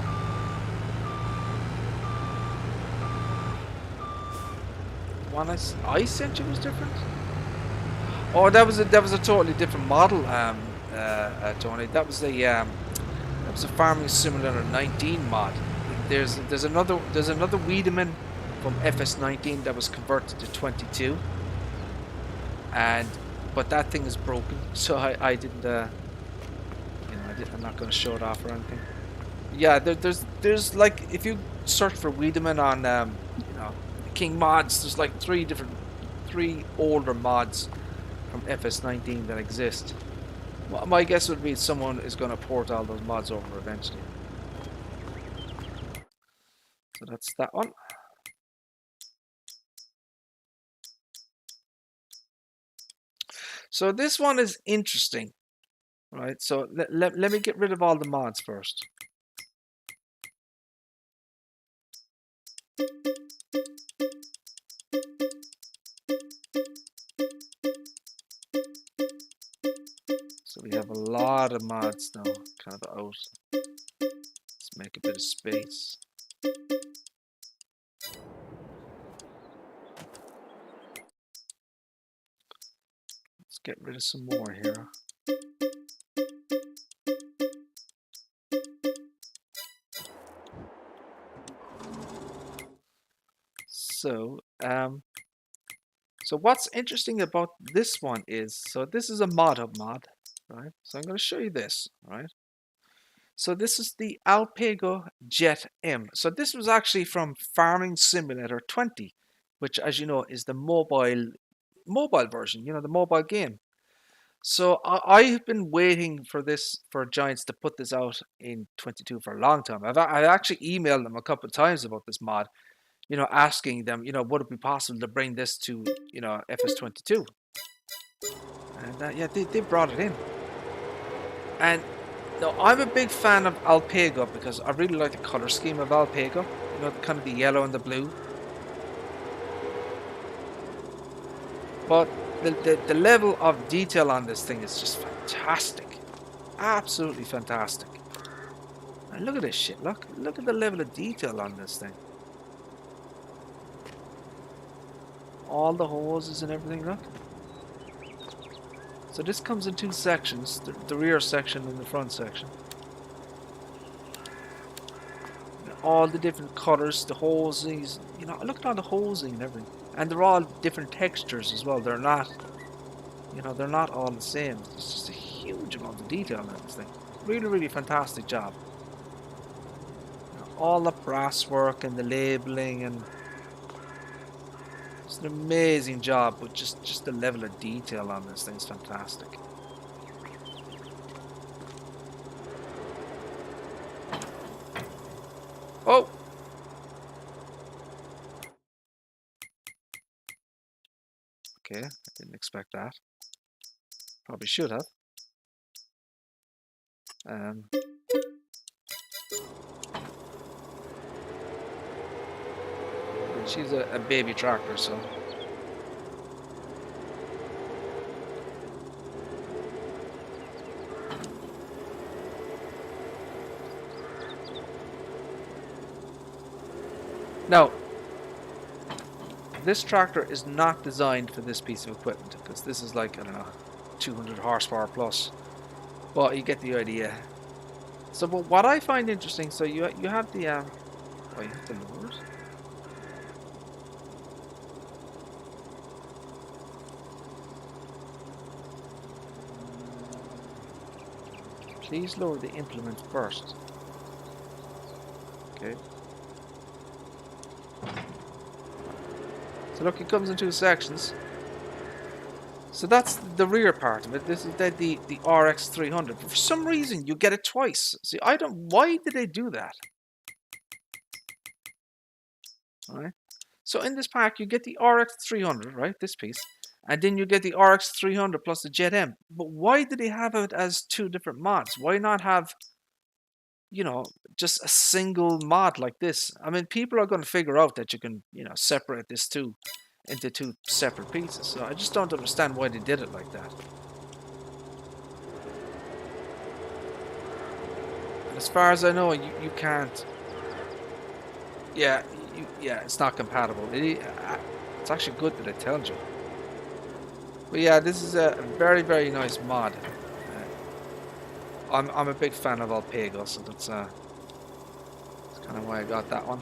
The one I sent you was different. Oh, that was a totally different model, Tony. That was a Farming Simulator 19 mod. There's another Wiedemann from FS19 that was converted to 22, but that thing is broken, so I didn't, you know, I'm not going to show it off or anything. Yeah, there's like, if you search for Wiedemann on you know, King mods, there's like three older mods from FS19 that exist. Well, my guess would be someone is going to port all those mods over eventually. So that's that one. So this one is interesting, right? So let me get rid of all the mods first. So we have a lot of mods now kind of out. Let's make a bit of space. Let's get rid of some more here. So what's interesting about this one is, so this is a mod hub mod, right? So I'm going to show you this, right? So this is the Alpego Jet M. So this was actually from Farming Simulator 20, which, as you know, is the mobile version, you know, the mobile game. So I've been waiting for Giants to put this out in 22 for a long time. I've actually emailed them a couple of times about this mod, you know, asking them, you know, would it be possible to bring this to, you know, FS22? And yeah, they brought it in. And no, I'm a big fan of Alpego because I really like the color scheme of Alpego. You know, kind of the yellow and the blue. But the level of detail on this thing is just fantastic. Absolutely fantastic. And look at this shit. Look at the level of detail on this thing. All the hoses and everything, look. So this comes in two sections, the rear section and the front section. All the different colors, the hosings, you know, look at all the hosing and everything. And they're all different textures as well. They're not, you know, they're not all the same. It's just a huge amount of detail on this thing. Really, really fantastic job. You know, all the brass work and the labeling and an amazing job, but just the level of detail on this thing is fantastic. Oh! Okay, I didn't expect that. Probably should have. She's a baby tractor, so. Now, this tractor is not designed for this piece of equipment, because this is like, I don't know, 200 horsepower plus. But you get the idea. So, but what I find interesting, so you have the, oh, you have the lowers. Please lower the implement first. Okay. So look, it comes in two sections. So that's the rear part of it. This is the RX 300. For some reason, you get it twice. See, I don't. Why did they do that? All right. So in this pack, you get the RX 300, right? This piece, and then you get the RX 300 plus the Jet M. But why did they have it as two different mods? Why not have, you know, just a single mod like this? I mean, people are going to figure out that you can, you know, separate this into two separate pieces. So I just don't understand why they did it like that. And as far as I know, you can't. Yeah, yeah, it's not compatible. It's actually good that it tells you. But yeah, this is a very, very nice mod. I'm a big fan of Alpego, so that's kind of why I got that one.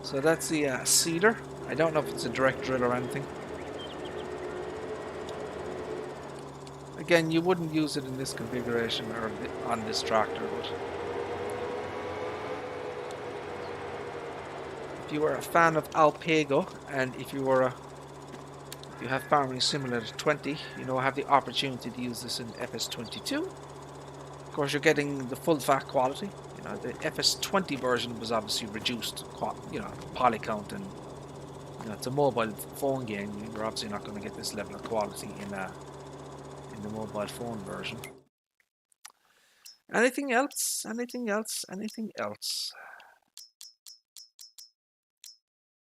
So that's the seeder. I don't know if it's a direct drill or anything. Again, you wouldn't use it in this configuration or on this tractor, but if you were a fan of Alpego, and if you have Farming Simulator 20, you know, have the opportunity to use this in FS22. Of course, you're getting the full fat quality. You know, the FS20 version was obviously reduced, you know, poly count, and you know, it's a mobile phone game. You're obviously not going to get this level of quality in the mobile phone version. Anything else? Anything else? Anything else?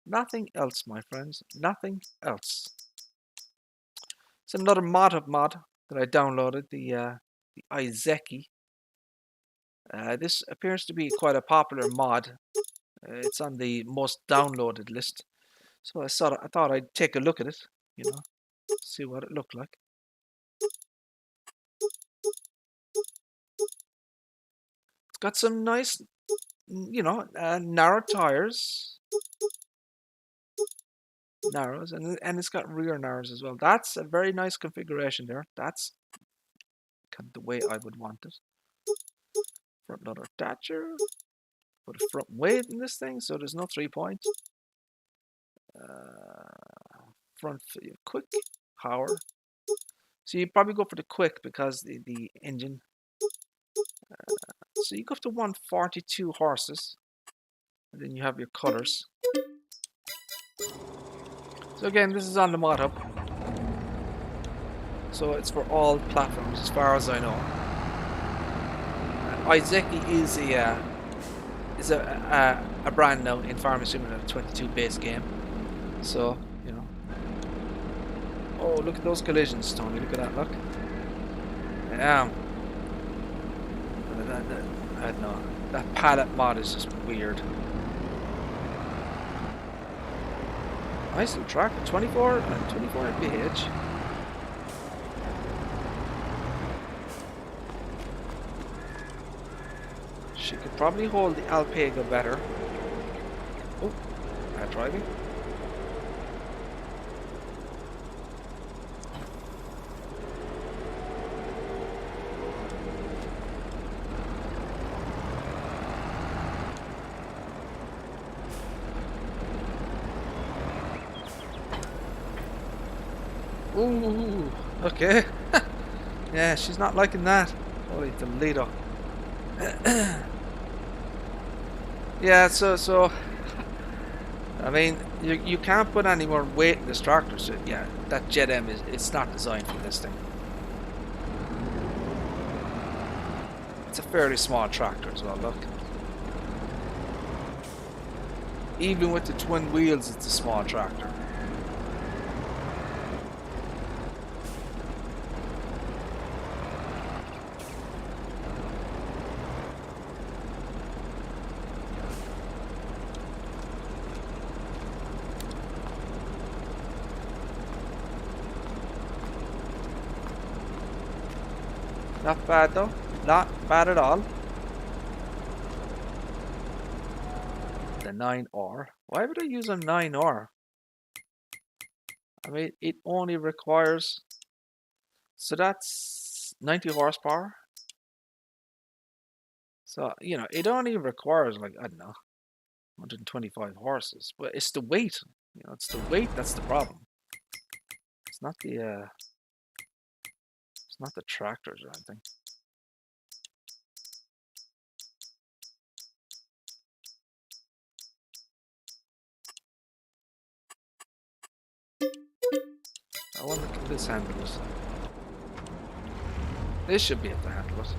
Nothing else, my friends. Nothing else. It's another mod that I downloaded, the Iseki. This appears to be quite a popular mod. It's on the most downloaded list. So I thought I'd take a look at it, you know, see what it looked like. It's got some nice, you know, narrow tires. Narrows, and it's got rear narrows as well. That's a very nice configuration there. That's kind of the way I would want it. Front loader attacher. Put a front weight in this thing, so there's no 3-point. Front quick power. So you probably go for the quick because the engine. So you go up to 142 horses, and then you have your colors. So again, this is on the mod hub. So it's for all platforms as far as I know. Iseki is a brand now in Farming Simulator 22 base game. So, you know. Oh, look at those collisions, Tony. Look at that, look. Damn. I don't know. That pallet mod is just weird. Nice little track, 24 mph. She could probably hold the Alpego better. Oh, bad driving. Ooh, okay. Yeah, she's not liking that. Holy Toledo. Yeah, so I mean, you can't put any more weight in this tractor. So yeah, that Jet M it's not designed for this thing. It's a fairly small tractor as well. Look, even with the twin wheels, it's a small tractor. Not bad though. Not bad at all. The 9R. Why would I use a 9R? I mean, it only requires... So that's 90 horsepower. So, you know, it only requires like, I don't know, 125 horses. But it's the weight. You know, it's the weight that's the problem. It's not the tractors or anything. I wonder if this handle it. This should be able to handle it.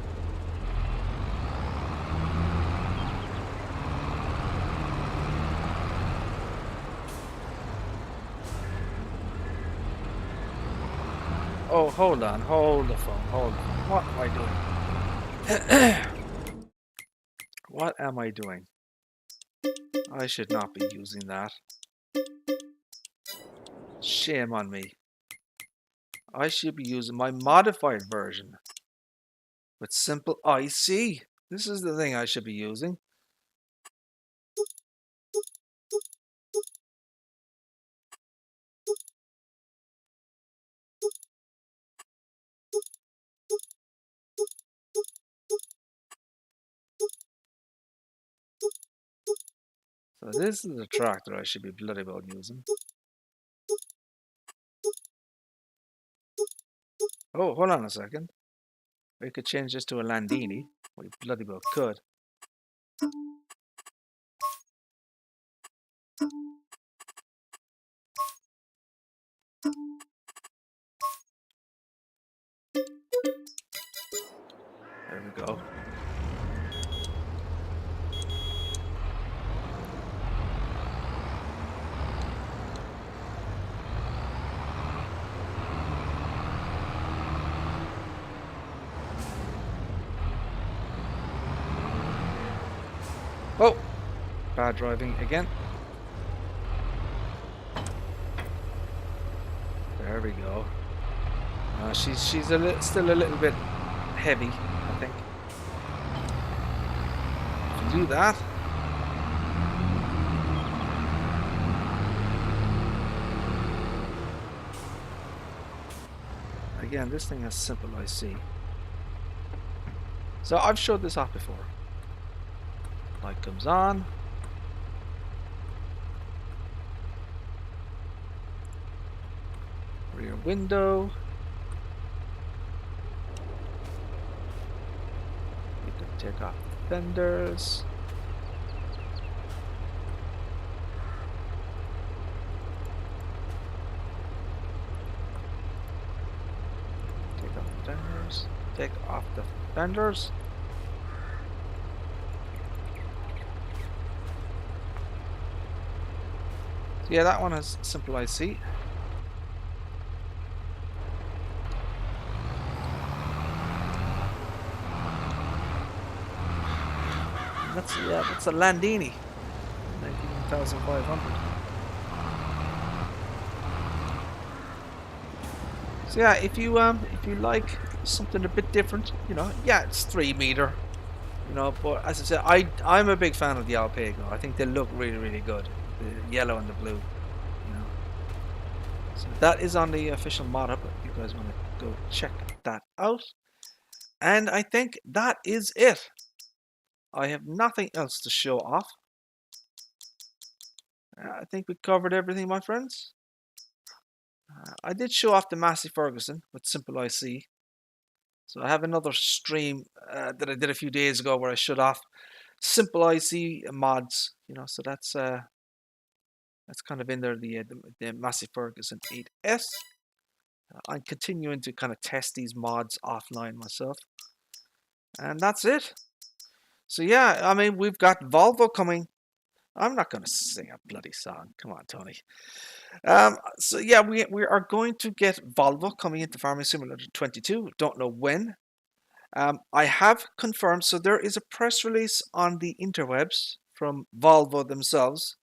Oh, hold on. Hold the phone. Hold on. What am I doing? What am I doing? I should not be using that. Shame on me. I should be using my modified version with simple IC. This is the thing I should be using. So this is the tractor I should be bloody well using. Oh, hold on a second. We could change this to a Landini. We bloody well could. There we go. Oh, bad driving again. There we go. She's still a little bit heavy, I think. If you do that, again, this thing has simple IC. So I've showed this off before. Light comes on. Rear window. You can take off the fenders. Take off the fenders. Take off the fenders. So yeah, that one has simple IC. That's a Landini, 19,500. So yeah, if you like something a bit different, you know, yeah, it's 3 meter, you know, but as I said, I'm a big fan of the Alpego. I think they look really good, the yellow and the blue, you know. So that is on the official mod hub if you guys want to go check that out. And I think that is it. I have nothing else to show off. I think we covered everything, my friends. I did show off the Massey Ferguson with Simple IC. So I have another stream that I did a few days ago where I showed off Simple IC mods. So that's kind of in there, the Massey Ferguson 8S. I'm continuing to kind of test these mods offline myself. And that's it. So yeah, I mean, we've got Volvo coming. I'm not going to sing a bloody song. Come on, Tony. So yeah, we are going to get Volvo coming into Farming Simulator 22. Don't know when. I have confirmed, so there is a press release on the interwebs from Volvo themselves.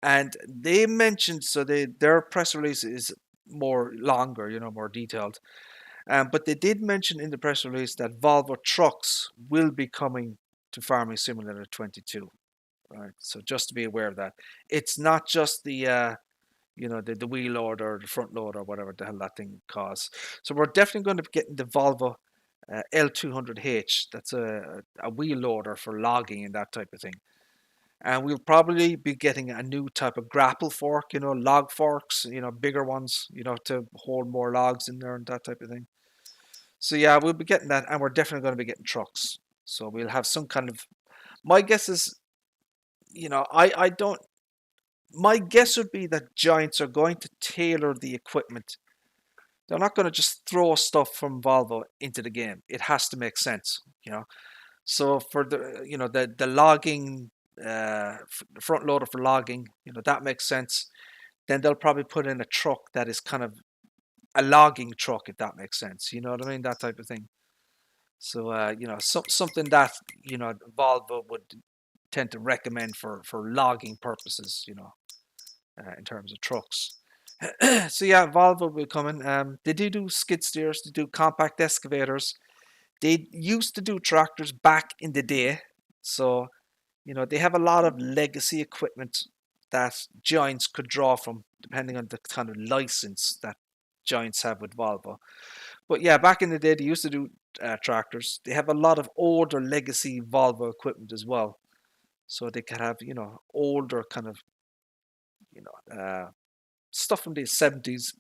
And they mentioned, so their press release is more longer, more detailed. But they did mention in the press release that Volvo trucks will be coming to Farming Simulator 22. Right, so just to be aware of that, it's not just the the wheel load or the front load or whatever the hell that thing costs. So we're definitely going to be getting the Volvo L200H. That's a wheel loader for logging and that type of thing. And we'll probably be getting a new type of grapple fork, log forks, bigger ones, to hold more logs in there and that type of thing. So yeah, we'll be getting that, and we're definitely going to be getting trucks. So we'll have some kind of, my guess is, I don't, my guess would be that Giants are going to tailor the equipment. They're not going to just throw stuff from Volvo into the game. It has to make sense, So for the the logging, front loader for logging, that makes sense. Then they'll probably put in a truck that is kind of a logging truck, if that makes sense. You know what I mean? That type of thing. So something that Volvo would tend to recommend for logging purposes, in terms of trucks. So yeah, Volvo will be coming. They do skid steers, they do compact excavators. They used to do tractors back in the day. So, they have a lot of legacy equipment that Giants could draw from, depending on the kind of license that Giants have with Volvo. But yeah, back in the day, they used to do tractors. They have a lot of older legacy Volvo equipment as well. So they could have, older kind of, stuff from the 70s,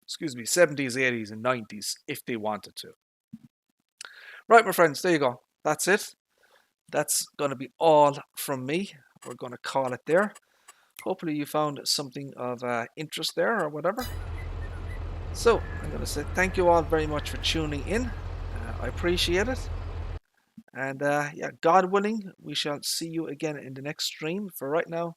70s, 80s, and 90s if they wanted to. Right, my friends, there you go. That's it. That's going to be all from me. We're going to call it there. Hopefully you found something of interest there or whatever. So I'm going to say thank you all very much for tuning in. I appreciate it. And yeah, God willing, we shall see you again in the next stream. For right now,